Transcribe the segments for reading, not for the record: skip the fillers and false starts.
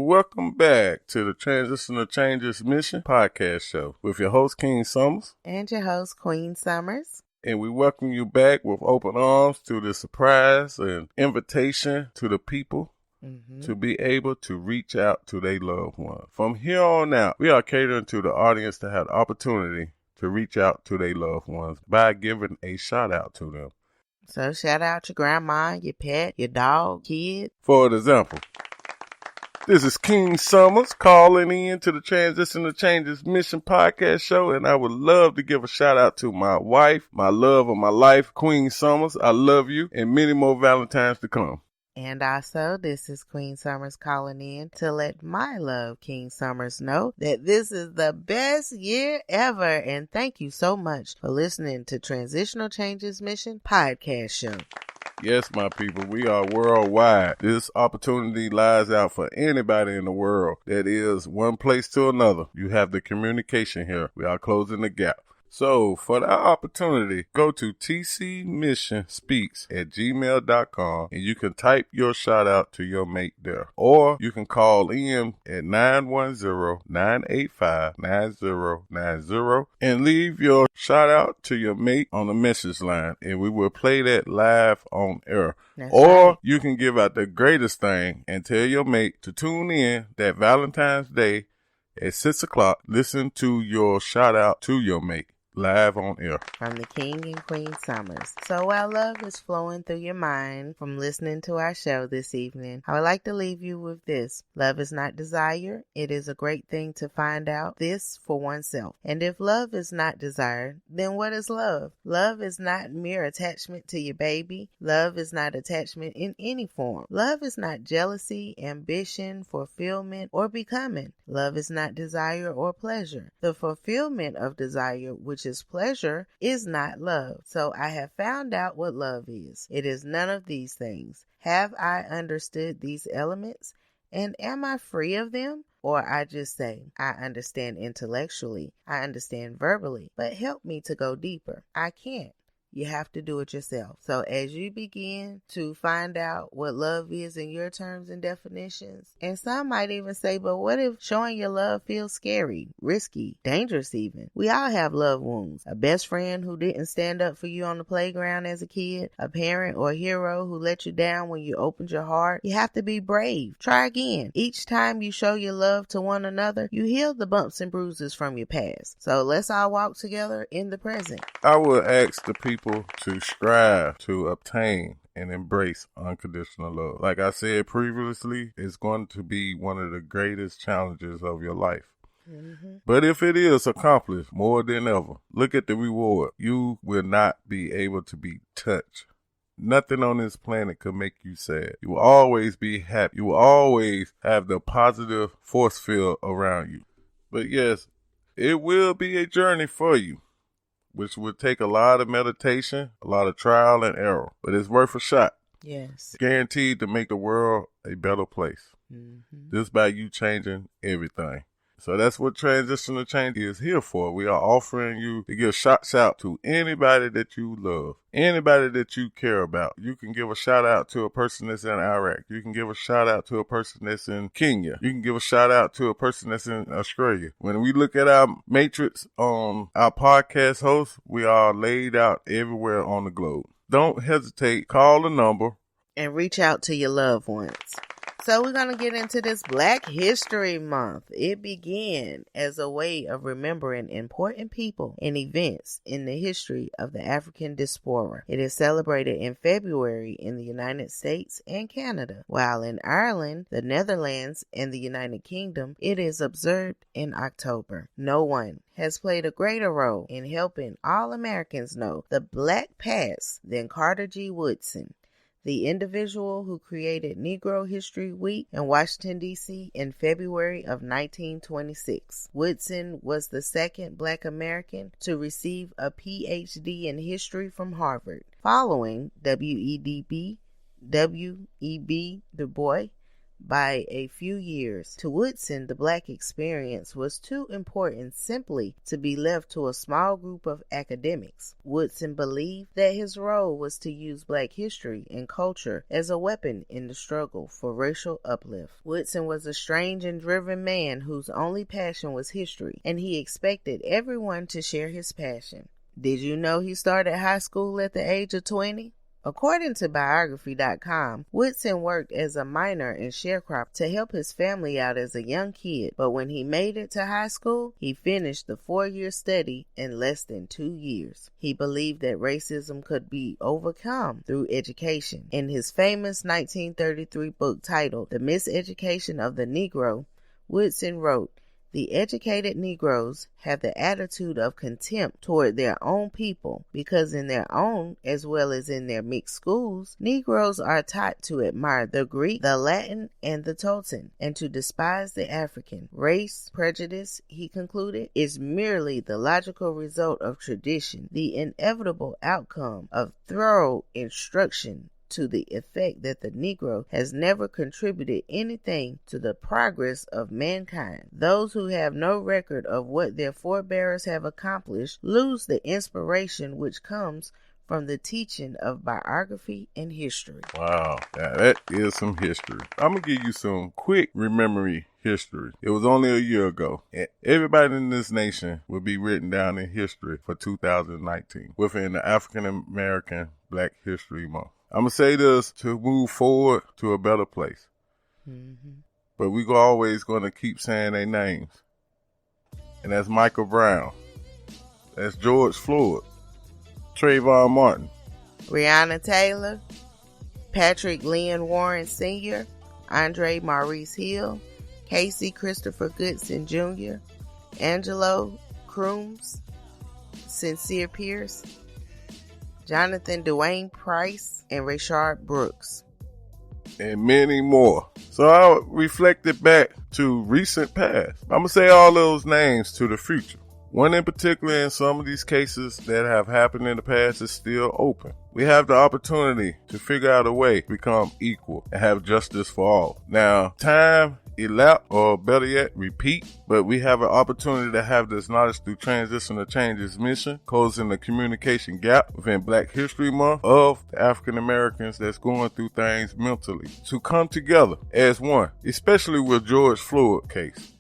welcome back to the Transitional Changes Mission podcast show with your host, King Summers. And your host, Queen Summers. And we welcome you back with open arms to the surprise and invitation to the people to be able to reach out to their loved ones. From here on out, we are catering to the audience to have the opportunity to reach out to their loved ones by giving a shout out to them. So shout out your grandma, your pet, your dog, kid. For example, this is King Summers calling in to the Transitional Changes Mission podcast show, and I would love to give a shout out to my wife, my love of my life, Queen Summers. I love you, and many more Valentines to come. And also, this is Queen Summers calling in to let my love, King Summers, know that this is the best year ever. And thank you so much for listening to Transitional Changes Mission podcast show. Yes, my people, we are worldwide. This opportunity lies out for anybody in the world that is one place to another. You have the communication here. We are closing the gap. So, for that opportunity, go to tcmissionspeaks@gmail.com and you can type your shout out to your mate there. Or you can call in at 910-985-9090 and leave your shout out to your mate on the message line, and we will play that live on air. Or you can give out the greatest thing and tell your mate to tune in that Valentine's Day at 6 o'clock. Listen to your shout out to your mate live on air. From the King and Queen Summers. So while love is flowing through your mind from listening to our show this evening, I would like to leave you with this. Love is not desire. It is a great thing to find out this for oneself. And if love is not desire, then what is love? Love is not mere attachment to your baby. Love is not attachment in any form. Love is not jealousy, ambition, fulfillment, or becoming. Love is not desire or pleasure. The fulfillment of desire, which is pleasure, is not love. So I have found out what love is. It is none of these things. Have I understood these elements? And am I free of them? Or I just say, I understand intellectually, I understand verbally, but help me to go deeper. I can't. You have to do it yourself. So as you begin to find out what love is in your terms and definitions, and some might even say, but what if showing your love feels scary, risky, dangerous even? We all have love wounds. A best friend who didn't stand up for you on the playground as a kid, a parent or a hero who let you down when you opened your heart. You have to be brave. Try again. Each time you show your love to one another, you heal the bumps and bruises from your past. So let's all walk together in the present. I would ask the people to strive to obtain and embrace unconditional love. Like I said previously, it's going to be one of the greatest challenges of your life. But if it is accomplished more than ever, look at the reward. You will not be able to be touched. Nothing on this planet could make you sad. You will always be happy. You will always have the positive force field around you. But yes, it will be a journey for you, which would take a lot of meditation, a lot of trial and error. But it's worth a shot. Yes. Guaranteed to make the world a better place. Just by you changing everything. So that's what Transitional Change is here for. We are offering you to give shots out to anybody that you love, anybody that you care about. You can give a shout out to a person that's in Iraq. You can give a shout out to a person that's in Kenya. You can give a shout out to a person that's in Australia. When we look at our matrix on our podcast hosts, we are laid out everywhere on the globe. Don't hesitate. Call the number and reach out to your loved ones. So we're going to get into this Black History Month. It began as a way of remembering important people and events in the history of the African diaspora. It is celebrated in February in the United States and Canada, while in Ireland, the Netherlands, and the United Kingdom, it is observed in October. No one has played a greater role in helping all Americans know the Black past than Carter G. Woodson, the individual who created Negro History Week in Washington, D.C. in February of 1926. Woodson was the second Black American to receive a Ph.D. in history from Harvard, following W.E.B. Du Bois, by a few years. To Woodson, the black experience was too important simply to be left to a small group of academics. Woodson believed that his role was to use black history and culture as a weapon in the struggle for racial uplift. Woodson was a strange and driven man whose only passion was history, and he expected everyone to share his passion. Did you know he started high school at the age of 20? According to biography.com, Woodson worked as a miner in sharecrop to help his family out as a young kid, but when he made it to high school, he finished the 4-year study in less than 2 years. He believed that racism could be overcome through education. In his famous 1933 book titled The Miseducation of the Negro, Woodson wrote, "The educated Negroes have the attitude of contempt toward their own people because in their own, as well as in their mixed schools, Negroes are taught to admire the Greek, the Latin, and the Teuton, and to despise the African. Race prejudice," he concluded, "is merely the logical result of tradition, the inevitable outcome of thorough instruction to the effect that the Negro has never contributed anything to the progress of mankind. Those who have no record of what their forebears have accomplished lose the inspiration which comes from the teaching of biography and history." Wow, now that is some history. I'm going to give you some quick memory history. It was only a year ago, and everybody in this nation will be written down in history for 2019 within the African American Black History Month. I'm going to say this to move forward to a better place. But we always going to keep saying their names. And that's Michael Brown. That's George Floyd. Trayvon Martin. Breonna Taylor. Patrick Lynn Warren Sr. Andre Maurice Hill. Casey Christopher Goodson Jr. Angelo Crooms. Sincere Pierce. Jonathan Dwayne Price, and Rayshard Brooks. And many more. So I reflected back to recent past. I'm going to say all those names to the future. One in particular in some of these cases that have happened in the past is still open. We have the opportunity to figure out a way to become equal and have justice for all. Now, time elapsed, or better yet, repeat, but we have an opportunity to have this knowledge through Transitional Changes Mission, closing the communication gap within Black History Month of the African Americans that's going through things mentally, to come together as one, especially with George Floyd case.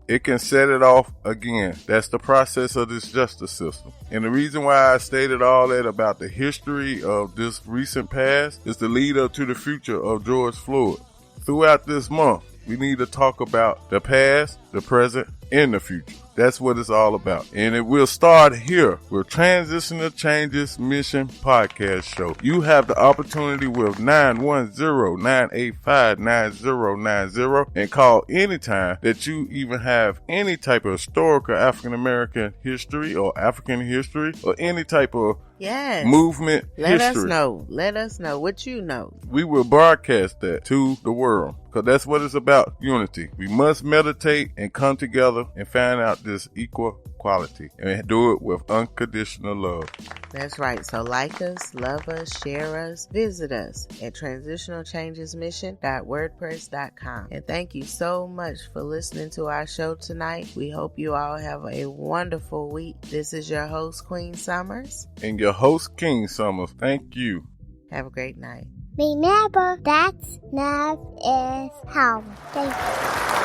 It can set it off again. That's the process of this justice system. And the reason why I stated all that about the history of this recent past is the lead up to the future of George Floyd. Throughout this month, we need to talk about the past, the present, and the future. That's what it's all about. And it will start here with Transitional Changes Mission podcast show. You have the opportunity with 910-985-9090 and call anytime that you even have any type of historical African American history or African history or any type of movement Let history. Let us know what you know. We will broadcast that to the world because that's what it's about, unity. We must meditate and come together and find out this equal quality and do it with unconditional love. That's right. So like us, love us, share us, visit us at transitionalchangesmission.wordpress.com. And thank you so much for listening to our show tonight. We hope you all have a wonderful week. This is your host, Queen Summers. And your host, King Summers. Thank you. Have a great night. Remember, that's love is home. Thank you.